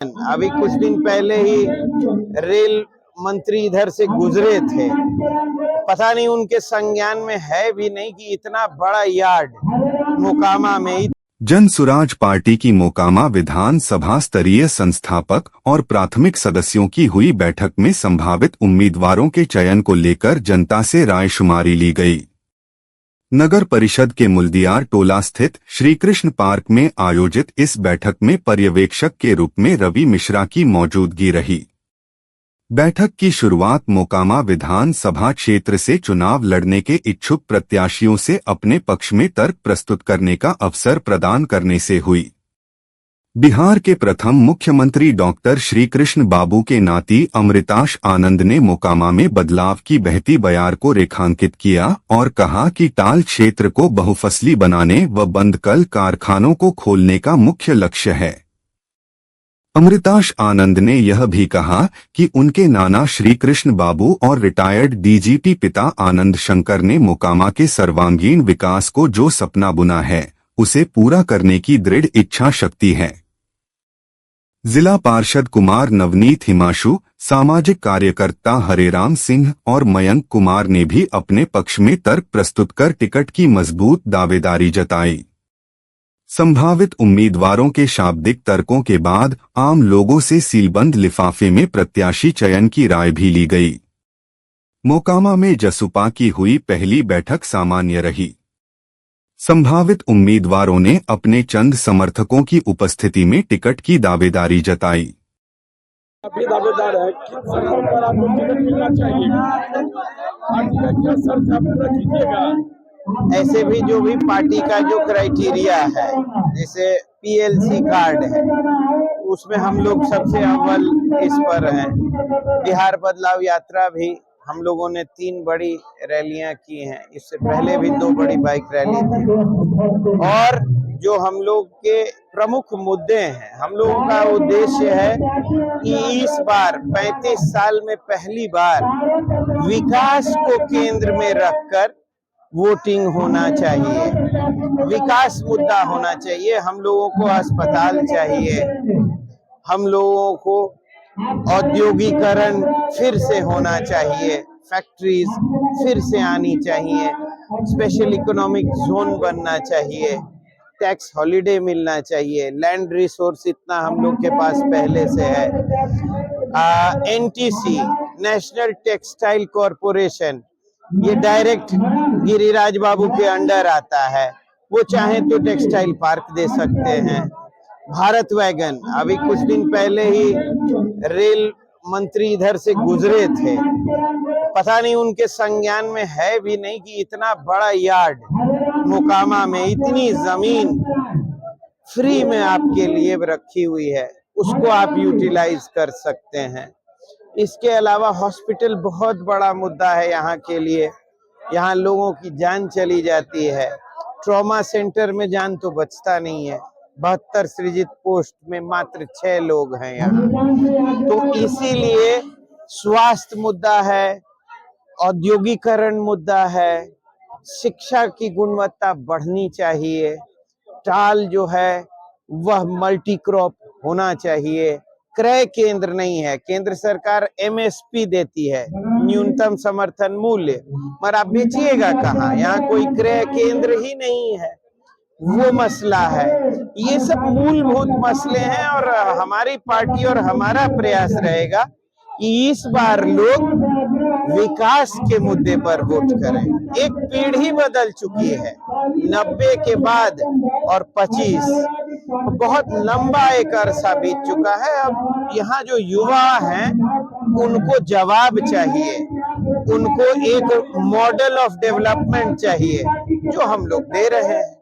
अभी कुछ दिन पहले ही रेल मंत्री इधर से गुजरे थे। पता नहीं उनके संज्ञान में है भी नहीं कि इतना बड़ा यार्ड मोकामा में। जन सुराज पार्टी की मोकामा विधानसभा स्तरीय संस्थापक और प्राथमिक सदस्यों की हुई बैठक में संभावित उम्मीदवारों के चयन को लेकर जनता से रायशुमारी ली गई। नगर परिषद के मुल्दियार टोला स्थित श्री कृष्ण पार्क में आयोजित इस बैठक में पर्यवेक्षक के रूप में रवि मिश्रा की मौजूदगी रही। बैठक की शुरुआत मोकामा विधानसभा क्षेत्र से चुनाव लड़ने के इच्छुक प्रत्याशियों से अपने पक्ष में तर्क प्रस्तुत करने का अवसर प्रदान करने से हुई। बिहार के प्रथम मुख्यमंत्री डॉक्टर श्री कृष्ण बाबू के नाती अमृताश आनंद ने मोकामा में बदलाव की बहती बयार को रेखांकित किया और कहा कि टाल क्षेत्र को बहुफसली बनाने व बंद कल कारखानों को खोलने का मुख्य लक्ष्य है। अमृताश आनंद ने यह भी कहा कि उनके नाना श्री कृष्ण बाबू और रिटायर्ड डीजीपी पिता आनंद शंकर ने मोकामा के सर्वांगीण विकास को जो सपना बुना है उसे पूरा करने की दृढ़ इच्छा शक्ति है। जिला पार्षद कुमार नवनीत हिमांशु, सामाजिक कार्यकर्ता हरेराम सिंह और मयंक कुमार ने भी अपने पक्ष में तर्क प्रस्तुत कर टिकट की मजबूत दावेदारी जताई। संभावित उम्मीदवारों के शाब्दिक तर्कों के बाद आम लोगों से सीलबंद लिफाफे में प्रत्याशी चयन की राय भी ली गई। मोकामा में जसुपा की हुई पहली बैठक सामान्य रही। संभावित उम्मीदवारों ने अपने चंद समर्थकों की उपस्थिति में टिकट की दावेदारी जताई। अभी दावेदार है कि सरकार पर आपको टिकट मिलना चाहिए। आप क्या शर्त आप पूरा कीजिएगा। ऐसे भी जो भी पार्टी का जो क्राइटेरिया है, जैसे पीएलसी कार्ड है, उसमें हम लोग सबसे अव्वल इस पर हैं। बिहार बदलाव यात्रा भी हम लोगों ने 3 बड़ी रैलियां की हैं। इससे पहले भी 2 बड़ी बाइक रैली थी। और जो हम लोग के प्रमुख मुद्दे हैं, हम लोगों का उद्देश्य है कि इस बार 35 साल में पहली बार विकास को केंद्र में रखकर वोटिंग होना चाहिए। विकास मुद्दा होना चाहिए। हम लोगों को अस्पताल चाहिए, हम लोगों को औद्योगिकरण फिर से होना चाहिए, फैक्ट्रीज फिर से आनी चाहिए, स्पेशल इकोनॉमिक जोन बनना चाहिए, टैक्स हॉलिडे मिलना चाहिए, लैंड रिसोर्स इतना हम लोग के पास पहले से है। एनटीसी, नेशनल टेक्सटाइल कॉरपोरेशन, ये डायरेक्ट गिरिराज बाबू के अंडर आता है। वो चाहे तो टेक्सटाइल पार्क दे सकते हैं। भारत वैगन, अभी कुछ दिन पहले ही रेल मंत्री इधर से गुजरे थे। पता नहीं उनके संज्ञान में है भी नहीं कि इतना बड़ा यार्ड मोकामा में, इतनी जमीन फ्री में आपके लिए रखी हुई है, उसको आप यूटिलाइज कर सकते हैं। इसके अलावा हॉस्पिटल बहुत बड़ा मुद्दा है यहाँ के लिए। यहाँ लोगों की जान चली जाती है। ट्रॉमा सेंटर में जान तो बचता नहीं है। 72 सृजित पोस्ट में मात्र 6 लोग हैं यहाँ। तो इसीलिए स्वास्थ्य मुद्दा है, औद्योगिकरण मुद्दा है, शिक्षा की गुणवत्ता बढ़नी चाहिए, टाल जो है वह मल्टी क्रॉप होना चाहिए। क्रय केंद्र नहीं है। केंद्र सरकार एमएसपी देती है, न्यूनतम समर्थन मूल्य, मगर आप बेचिएगा कहाँ? यहाँ कोई क्रय केंद्र ही नहीं है। वो मसला है। ये सब मूलभूत मसले हैं और हमारी पार्टी और हमारा प्रयास रहेगा कि इस बार लोग विकास के मुद्दे पर वोट करें। एक पीढ़ी बदल चुकी है, 90 के बाद और 25, बहुत लंबा एक अरसा बीत चुका है। अब यहाँ जो युवा हैं उनको जवाब चाहिए, उनको एक मॉडल ऑफ डेवलपमेंट चाहिए, जो हम लोग दे रहे हैं।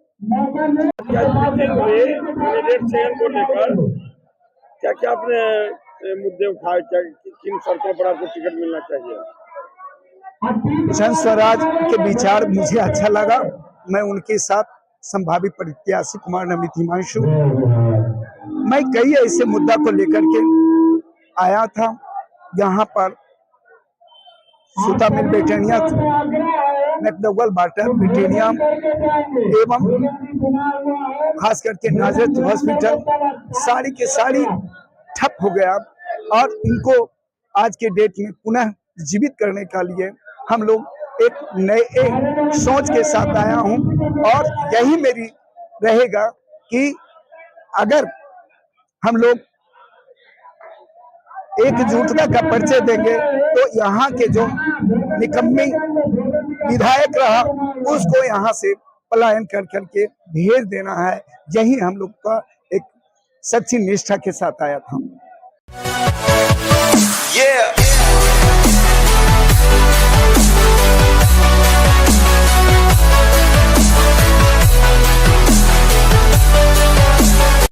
कैंडिडेट चयन को लेकर क्या क्या आपने मुद्दे उठाए, किन शर्तों पर आपको टिकट मिलना चाहिए? जन स्वराज के विचार मुझे अच्छा लगा। मैं उनके साथ संभावित प्रत्याशी कुमार नवनीत हिमांशु, मैं कई ऐसे मुद्दा को लेकर के आया था। यहाँ पर सूता मिल बेटेनिया, मैकडॉगल वाटर ब्रिटेनियम एवं खास करके नाजरत हॉस्पिटल, सारी के सारी ठप हो गया और इनको आज के डेट में पुनः जीवित करने के लिए हम लोग एक नए सोच के साथ आया हूं और यही मेरी रहेगा कि अगर हम लोग एकजुटता का परिचय देंगे तो यहाँ के जो निकम्मी विधायक रहा उसको यहाँ से पलायन कर करके भेज देना है। यही हम लोग का एक सच्ची निष्ठा के साथ आया था।